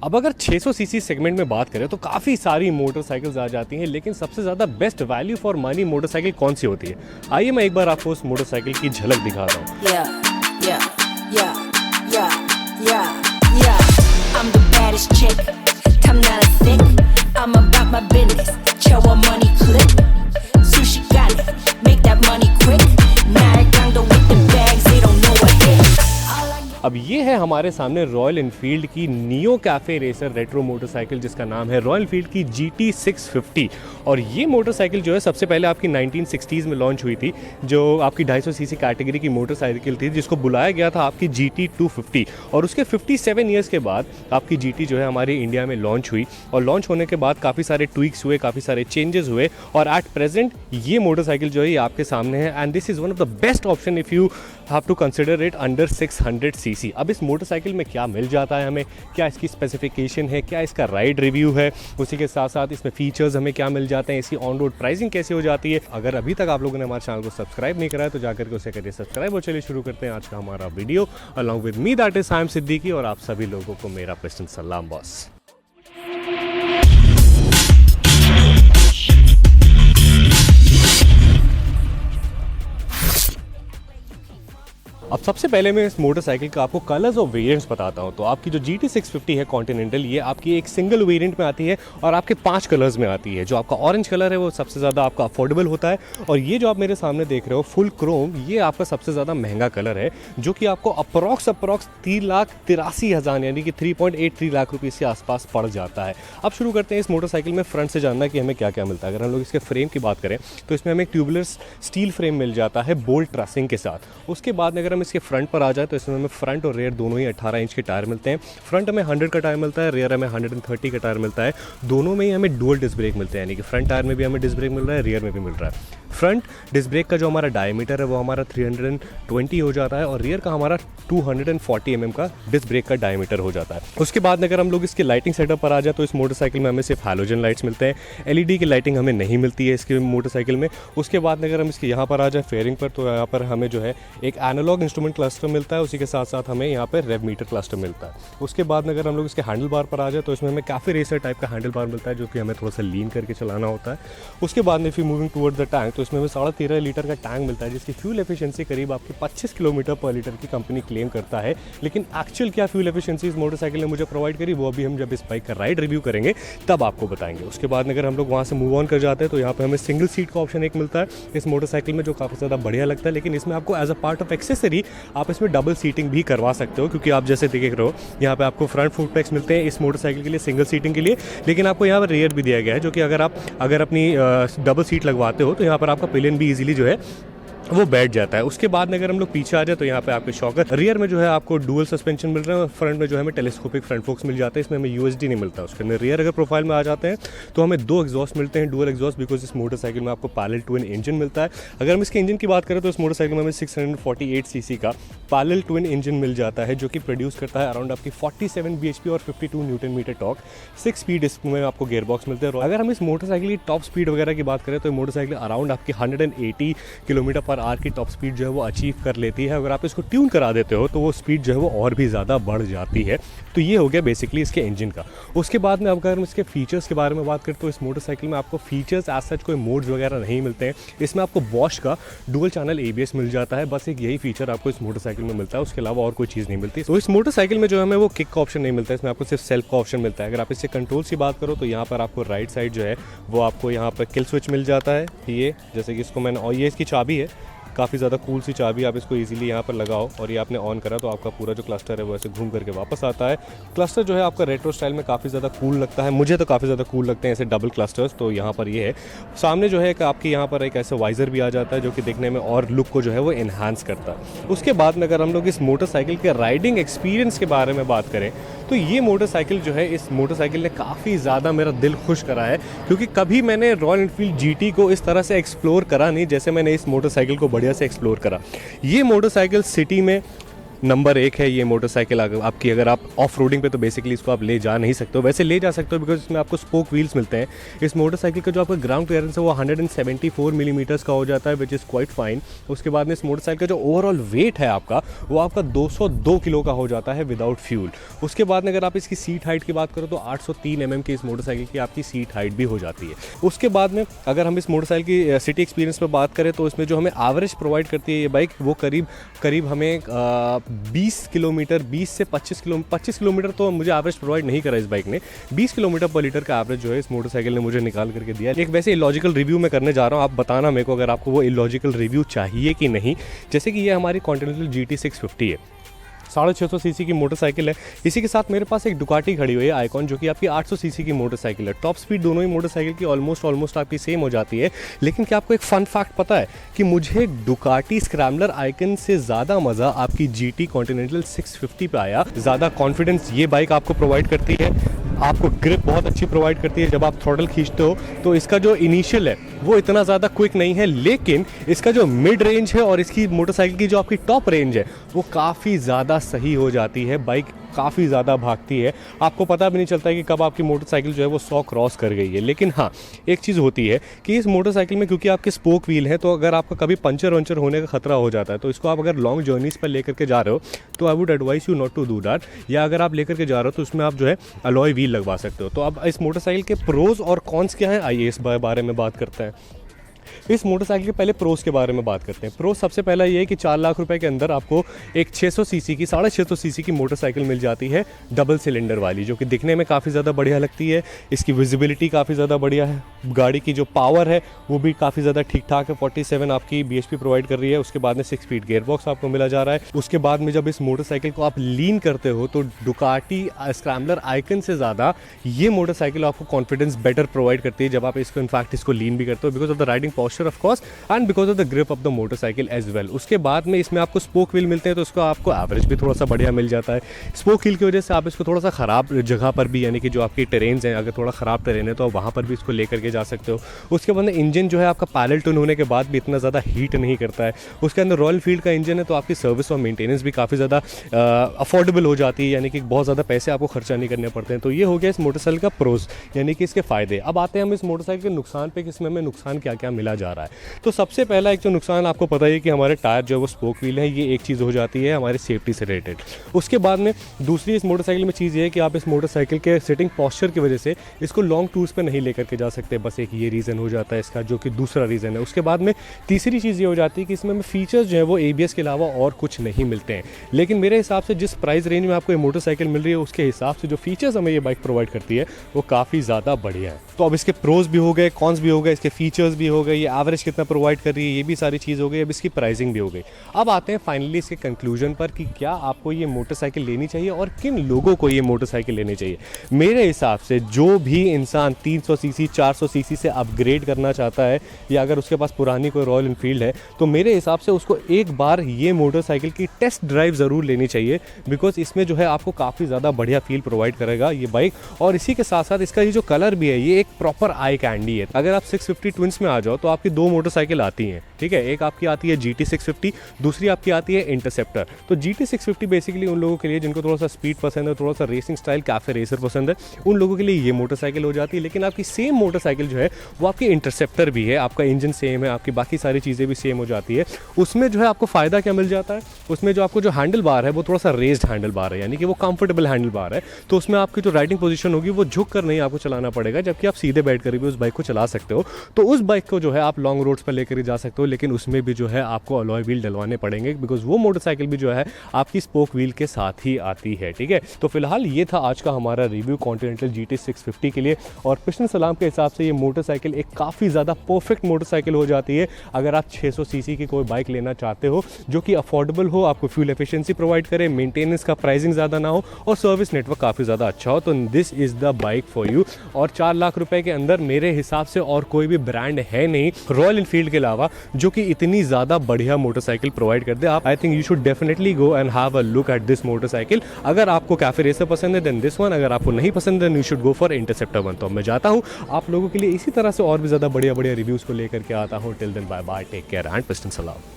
अब अगर 600 CC segment में बात करें तो काफ़ी सारी मोटरसाइकिल्स आ जाती हैं, लेकिन सबसे ज़्यादा best value for money motorcycle कौन सी होती है? आइए मैं एक बार आपको उस मोटरसाइकिल की झलक दिखाता हूँ। I'm the baddest chick, I'm not a thick, I'm about my business, show a money clip, sushi got it, make that money quick, Narragansett with the bags, they don't know what hit. अब ये है हमारे सामने royal Enfield की neo cafe racer retro motorcycle, जिसका नाम है royal Enfield की GT 650। और ये मोटरसाइकिल जो है सबसे पहले आपकी 1960s में लॉन्च हुई थी, जो आपकी 250 सीसी कैटेगरी की मोटरसाइकिल थी, जिसको बुलाया गया था आपकी GT 250। और उसके 57 ईयर्स के बाद आपकी GT जो है हमारे इंडिया में लॉन्च हुई, और लॉन्च होने के बाद काफ़ी सारे ट्विक्स हुए, काफ़ी सारे चेंजेस हुए, और एट प्रेजेंट ये मोटरसाइकिल जो है ये आपके सामने है। And this is one of the best option if you have to consider it under 600 cc. अब इस मोटरसाइकिल में क्या मिल जाता है हमें, क्या इसकी स्पेसिफिकेशन है, क्या इसका राइड रिव्यू है, उसी के साथ साथ इसमें फीचर्स हमें क्या मिल जाते हैं, इसकी ऑन रोड प्राइसिंग कैसे हो जाती है। अगर अभी तक आप लोगों ने हमारे चैनल को सब्सक्राइब नहीं करा है तो जाकर के उसे करिए सब्सक्राइब। और चलिए शुरू करते हैं आज का हमारा video. Along with me that is Saim Siddiqui, और आप सभी लोगों को मेरा प्रेसन सलाम बॉस। अब सबसे पहले मैं इस मोटरसाइकिल का आपको कलर्स और वेरिएंट्स बताता हूं। तो आपकी जो GT 650 है कॉन्टिनेंटल, ये आपकी एक सिंगल वेरिएंट में आती है और आपके 5 कलर्स में आती है। जो आपका ऑरेंज कलर है वो सबसे ज़्यादा आपका अफोर्डेबल होता है, और ये जो आप मेरे सामने देख रहे हो फुल क्रोम, ये आपका सबसे ज़्यादा महंगा कलर है, जो कि आपको अप्रॉक्स 3,83,000 यानी कि 3.83 लाख रुपये के आसपास पड़ जाता है। अब शुरू करते हैं इस मोटरसाइकिल में फ्रंट से जानना कि हमें क्या क्या मिलता है। अगर हम लोग इसके फ्रेम की बात करें तो इसमें हमें ट्यूबुलर स्टील फ्रेम मिल जाता है बोल्ट ट्रसिंग के साथ। उसके बाद अगर हम इसके फ्रंट पर आ जाए तो इसमें हमें फ्रंट और रेयर दोनों ही 18 इंच के टायर मिलते हैं। फ्रंट हमें 100 का टायर मिलता है, रेयर हमें 130 का टायर मिलता है। दोनों में ही हमें डुअल डिस्क ब्रेक मिलते हैं, यानी कि फ्रंट टायर में भी हमें डिस्क ब्रेक मिल रहा है, रेयर में भी मिल रहा है। फ्रंट डिस्क ब्रेक का जो हमारा डायमीटर है वो हमारा 320 हो जाता है, और रियर का हमारा 240 mm का डिस्क ब्रेक का डायमीटर हो जाता है। उसके बाद अगर हम लोग इसके लाइटिंग सेटअप पर आ जाए तो इस मोटरसाइकिल में हमें सिर्फ हैलोजन लाइट्स मिलते हैं, LED की लाइटिंग हमें नहीं मिलती है इसके मोटरसाइकिल में। उसके बाद अगर हम इसके यहाँ पर आ जाए फेयरिंग पर, तो यहाँ पर हमें जो है एक एनालॉग इंस्ट्रूमेंट क्लस्टर मिलता है, उसी के साथ साथ हमें यहाँ पर रेव मीटर क्लस्टर मिलता है। उसके बाद अगर हम लोग इसके हैंडल बार पर आ जाए तो इसमें हमें काफ़ी रेसर टाइप का हैंडल बार मिलता है, जो कि हमें थोड़ा सा लीन करके चलाना होता है। उसके बाद if you moving toward the tank, तो इसमें हमें 13.5 लीटर का टैंक मिलता है, जिसकी फ्यूल एफिशिएंसी करीब आपकी 25 किलोमीटर पर लीटर की कंपनी क्लेम करता है। लेकिन एक्चुअल क्या फ्यूल एफिशिएंसी इस मोटरसाइकिल ने मुझे प्रोवाइड करी, वो अभी हम जब इस बाइक का राइड रिव्यू करेंगे तब आपको बताएंगे। उसके बाद अगर हम लोग वहाँ से मूव ऑन कर जाते हैं तो यहाँ पे हमें सिंगल सीट का ऑप्शन एक मिलता है इस मोटरसाइकिल में, जो काफ़ी ज़्यादा बढ़िया लगता है। लेकिन इसमें आपको as a part of accessory आप इसमें डबल सीटिंग भी करवा सकते हो, क्योंकि आप जैसे देख रहे हो यहाँ पे आपको फ्रंट फुट पैक्स मिलते हैं इस मोटरसाइकिल के लिए सिंगल सीटिंग के लिए, लेकिन आपको यहाँ पर रेयर भी दिया गया है, जो कि अगर अपनी डबल सीट लगवाते हो तो यहाँ पर आपका पिलियन भी इजीली जो है वो बैठ जाता है। उसके बाद अगर हम लोग पीछे आ जाए तो यहाँ पे आपके शॉकर, रियर में जो है आपको डुअल सस्पेंशन मिल रहा है, फ्रंट में जो है हमें टेलीस्कोपिक फ्रंट फोक्स मिल जाता है, इसमें हमें USD नहीं मिलता। उसके अंदर रियर अगर प्रोफाइल में आ जाते हैं तो हमें 2 एग्जॉस्ट मिलते हैं, डुअल एग्जॉस्ट, बिकॉज इस मोटरसाइकिल में आपको पैरेलल ट्विन इंजन मिलता है। अगर हम इसके इंजन की बात करें तो इस मोटरसाइकिल में हमें 648 सीसी का पैरेलल ट्विन इंजन मिल जाता है, जो कि प्रोड्यूस करता है अराउंड आपकी 47 bhp और 52 न्यूटन मीटर टॉर्क। 6 स्पीड इसमें आपको गियर बॉक्स मिलते हैं। अगर हम इस मोटरसाइकिल की टॉप स्पीड वगैरह की बात करें तो मोटरसाइकिल अराउंड आपकी 180 किलोमीटर पर आवर की टॉप स्पीड जो है वो अचीव कर लेती है। अगर आप इसको ट्यून करा देते हो तो वो स्पीड जो है वो और भी ज़्यादा बढ़ जाती है। तो ये हो गया बेसिकली इसके इंजन का। उसके बाद में अगर हम इसके फीचर्स के बारे में बात करें तो इस मोटरसाइकिल में आपको फीचर्स एज सच कोई मोड्स वगैरह नहीं मिलते हैं। इसमें आपको बॉश का डुअल चैनल ABS मिल जाता है, बस एक यही फीचर आपको इस मोटरसाइकिल में मिलता है, उसके अलावा और कोई चीज़ नहीं मिलती। तो इस मोटरसाइकिल में जो हमें वो किक का ऑप्शन नहीं मिलता है, इसमें आपको सिर्फ सेल्फ का ऑप्शन मिलता है। अगर आप इससे कंट्रोल्स की बात करो तो यहाँ पर आपको राइट साइड जो है वो आपको यहाँ पर किल स्विच मिल जाता है, ये जैसे कि इसको मैंने, और ये इसकी चाबी है, काफ़ी ज़्यादा कूल सी चाबी, आप इसको इजीली यहाँ पर लगाओ और ये आपने ऑन करा तो आपका पूरा जो क्लस्टर है वो ऐसे घूम करके वापस आता है। क्लस्टर जो है आपका रेट्रो स्टाइल में काफ़ी ज़्यादा कूल लगता है, मुझे तो काफ़ी ज़्यादा कूल लगते हैं ऐसे डबल क्लस्टर्स। तो यहाँ पर ये है, सामने जो है कि आपके यहाँ पर एक ऐसा वाइज़र भी आ जाता है, जो कि देखने में और लुक को जो है वो इन्हांस करता है। उसके बाद में अगर हम लोग इस मोटरसाइकिल के राइडिंग एक्सपीरियंस के बारे में बात करें तो ये मोटरसाइकिल जो है, इस मोटरसाइकिल ने काफ़ी ज़्यादा मेरा दिल खुश करा है, क्योंकि कभी मैंने रॉयल एनफील्ड GT को इस तरह से एक्सप्लोर करा नहीं जैसे मैंने इस मोटरसाइकिल को बढ़िया से एक्सप्लोर करा। ये मोटरसाइकिल सिटी में नंबर 1 है ये मोटरसाइकिल। आपकी अगर आप ऑफ रोडिंग पे तो बेसिकली इसको आप ले जा नहीं सकते हो, वैसे ले जा सकते हो बिकॉज इसमें आपको स्पोक व्हील्स मिलते हैं। इस मोटरसाइकिल का जो आपका ग्राउंड क्लियरेंस है वो 174 मिलीमीटर्स का हो जाता है, विच इज़ क्वाइट फाइन। उसके बाद में इस मोटरसाइकिल का जो ओवरऑल वेट है आपका वो आपका 202 किलो का हो जाता है विदाउट फ्यूल। उसके बाद में अगर आप इसकी सीट हाइट की बात करो तो 803 mm की इस मोटरसाइकिल की आपकी सीट हाइट भी हो जाती है। उसके बाद में अगर हम इस मोटरसाइकिल की सिटी एक्सपीरियंस पर बात करें तो इसमें जो हमें एवरेज प्रोवाइड करती है ये बाइक वो करीब हमें 20 किलोमीटर 20 से 25 किलोमीटर तो मुझे एवरेज प्रोवाइड नहीं करा इस बाइक ने। 20 किलोमीटर पर लीटर का एवरेज जो है इस मोटरसाइकिल ने मुझे निकाल करके दिया। एक वैसे इलॉजिकल रिव्यू मैं करने जा रहा हूँ, आप बताना मेरे को अगर आपको वो इलॉजिकल रिव्यू चाहिए कि नहीं। जैसे कि ये हमारी कॉन्टिनेंटल GT650 है, 650 सीसी की मोटरसाइकिल है। इसी के साथ मेरे पास एक डुकाटी खड़ी हुई है आइकॉन, जो कि आपकी 800 सीसी की मोटरसाइकिल है। टॉप स्पीड दोनों ही मोटरसाइकिल की ऑलमोस्ट आपकी सेम हो जाती है। लेकिन क्या आपको एक फन फैक्ट पता है कि मुझे डुकाटी स्क्रैम्बलर आइकन से ज़्यादा मज़ा आपकी GT कॉन्टिनेंटल 650 पे आया। ज़्यादा कॉन्फिडेंस ये बाइक आपको प्रोवाइड करती है, आपको ग्रिप बहुत अच्छी प्रोवाइड करती है। जब आप थ्रॉटल खींचते हो तो इसका जो इनिशियल है वो इतना ज़्यादा क्विक नहीं है, लेकिन इसका जो मिड रेंज है और इसकी मोटरसाइकिल की जो आपकी टॉप रेंज है वो काफ़ी ज़्यादा सही हो जाती है। बाइक काफ़ी ज़्यादा भागती है, आपको पता भी नहीं चलता है कि कब आपकी मोटरसाइकिल जो है वो 100 क्रॉस कर गई है। लेकिन हाँ, एक चीज़ होती है कि इस मोटरसाइकिल में क्योंकि आपके स्पोक व्हील है तो अगर आपका कभी पंचर वंचर होने का खतरा हो जाता है तो इसको आप अगर लॉन्ग जर्नीज़ पर लेकर के जा रहे हो तो I would advise you not to do that. या अगर आप लेकर के जा रहे हो तो उसमें आप जो है अलॉय व्हील लगवा सकते हो। तो अब इस मोटरसाइकिल के प्रोज और कॉन्स क्या हैं, आइए इस बारे में बात करते हैं। इस मोटरसाइकिल के पहले प्रोस के बारे में बात करते हैं। प्रोस सबसे पहला ये है कि 4 लाख रुपए के अंदर आपको एक 600 सीसी की 650 सीसी की मोटरसाइकिल मिल जाती है, डबल सिलेंडर वाली, जो कि दिखने में काफ़ी ज़्यादा बढ़िया लगती है। इसकी विजिबिलिटी काफ़ी ज़्यादा बढ़िया है, गाड़ी की जो पावर है वो भी काफ़ी ज़्यादा ठीक ठाक है। 47 आपकी BHP प्रोवाइड कर रही है। उसके बाद में 6 स्पीड गेयर बॉक्स आपको मिला जा रहा है। उसके बाद में जब इस मोटरसाइकिल को आप लीन करते हो तो डुकाटी स्क्रैम्बलर आइकन से ज़्यादा ये मोटरसाइकिल आपको कॉन्फिडेंस बेटर प्रोवाइड करती है जब आप इसको इनफैक्ट इसको लीन भी करते हो, because of the riding posture of course and because of the grip of the motorcycle as well. उसके बाद में इसमें आपको स्पोक व्हील मिलते हैं तो उसको आपको एवरेज भी थोड़ा सा बढ़िया मिल जाता है। स्पोक व्हील की वजह से आप इसको थोड़ा सा ख़राब जगह पर भी, यानी कि जो आपकी टेरेन्स हैं, अगर थोड़ा ख़राब टेरेन है तो आप वहाँ पर भी इसको लेकर के जा सकते हो। उसके बाद इंजन जो है आपका पैरेलल ट्यून होने के बाद भी इतना ज़्यादा हीट नहीं करता है। उसके अंदर रॉयल एनफील्ड का इंजन है तो आपकी सर्विस और मेंटेनेंस भी काफ़ी ज़्यादा अफोर्डेबल हो जाती है, यानी कि बहुत ज़्यादा पैसे आपको खर्चा नहीं करने पड़ते हैं। तो ये हो गया इस मोटरसाइकिल का प्रोज, यानी कि इसके फ़ायदे। अब आते हैं हम इस मोटरसाइकिल के नुकसान पे कि इसमें हमें नुकसान क्या क्या मिला जा रहा है। तो सबसे पहला एक जो नुकसान आपको पता ही है कि हमारे टायर जो है वो स्पोक व्हील है, ये एक चीज़ हो जाती है हमारी सेफ्टी से रिलेटेड। उसके बाद में दूसरी इस मोटरसाइकिल में चीज़ ये है कि आप इस मोटरसाइकिल के सिटिंग पॉस्चर की वजह से इसको लॉन्ग टूर्स पे नहीं लेकर के जा सकते, बस एक ये रीज़न हो जाता है इसका, जो कि दूसरा रीज़न है। उसके बाद में तीसरी चीज़ ये हो जाती है कि इसमें फीचर्स जो है वो ABS के अलावा और कुछ नहीं मिलते हैं। लेकिन मेरे हिसाब से जिस प्राइस रेंज में आपको ये मोटरसाइकिल मिल रही है उसके हिसाब से जो फीचर्स हमें ये बाइक प्रोवाइड करती है वो काफ़ी ज़्यादा बढ़िया है। तो अब इसके प्रोज भी हो गए, कॉन्स भी हो गए, इसके फीचर्स भी हो गए, ये एवरेज कितना प्रोवाइड कर रही है, ये भी सारी चीज़ हो गई। अब इसकी प्राइसिंग भी हो गई। अब आते हैं फाइनली इसके कंक्लूजन पर कि क्या आपको ये मोटरसाइकिल लेनी चाहिए और किन लोगों को ये मोटरसाइकिल लेनी चाहिए। मेरे हिसाब से जो भी इंसान 300 सीसी 400 सीसी से अपग्रेड करना चाहता है, या अगर उसके पास पुरानी कोई रॉयल एनफील्ड है, तो मेरे हिसाब से उसको एक बार ये मोटरसाइकिल की टेस्ट ड्राइव ज़रूर लेनी चाहिए, बिकॉज इसमें जो है आपको काफ़ी ज़्यादा बढ़िया फील प्रोवाइड करेगा ये बाइक। और इसी के साथ साथ इसका ये जो कलर भी है ये एक प्रॉपर आई कैंडी है। अगर आप 650 ट्विंस में आ जाओ तो आपकी दो मोटरसाइकिल आती हैं, ठीक है। एक आपकी आती है GT650, दूसरी आपकी आती है इंटरसेप्टर। तो GT650 बेसिकली उन लोगों के लिए जिनको थोड़ा सा स्पीड पसंद है, थोड़ा सा रेसिंग स्टाइल कैफे रेसर पसंद है, उन लोगों के लिए ये मोटरसाइकिल हो जाती है। लेकिन आपकी सेम मोटरसाइकिल जो है वो आपकी इंटरसेप्टर भी है, आपका इंजन सेम है, आपकी बाकी सारी चीज़ें भी सेम हो जाती है। उसमें जो है आपको फ़ायदा क्या मिल जाता है, उसमें जो आपको जो हैंडल बार है वो थोड़ा सा रेस्ड हैंडल बार है, यानी कि वो कंफर्टेबल हैंडल बार है। तो उसमें आपकी जो राइडिंग पोजीशन होगी वो झुक कर नहीं आपको चलाना पड़ेगा, जबकि आप सीधे बैठ कर भी उस बाइक को चला सकते हो। तो उस बाइक को जो है आप लॉन्ग रोड्स पर लेकर जा सकते हो, लेकिन उसमें भी जो है आपको अलॉय व्हील डलवाने पड़ेंगे, बिकॉज वो मोटरसाइकिल भी जो है आपकी स्पोक व्हील के साथ ही आती है, ठीक है। तो फिलहाल ये था आज का हमारा रिव्यू कॉन्टिनेंटल GT650 के लिए। और पिछले सलाम के हिसाब से ये मोटरसाइकिल एक काफ़ी ज़्यादा परफेक्ट मोटरसाइकिल हो जाती है अगर आप 600 सीसी की कोई बाइक लेना चाहते हो, जो कि अफोर्डेबल हो, आपको फ्यूल एफिशिएंसी प्रोवाइड करे, मेंटेनेंस का प्राइसिंग ज़्यादा ना हो और सर्विस नेटवर्क काफ़ी ज़्यादा अच्छा हो। तो this is the bike for you. और 4 लाख रुपए के अंदर मेरे हिसाब से और कोई भी ब्रांड है नहीं रॉयल एनफील्ड के अलावा जो कि इतनी ज़्यादा बढ़िया मोटरसाइकिल प्रोवाइड कर दे। आप I think you should definitely go and have a look at this motorcycle. अगर आपको कैफे रेसर पसंद है देन दिस वन, अगर आपको नहीं पसंद है you should go for interceptor one. तो मैं जाता हूँ आप लोगों के लिए इसी तरह से और भी ज़्यादा बढ़िया बढ़िया रिव्यूज़ को लेकर के आता हूँ। Till then bye bye, take care and piston सलाम।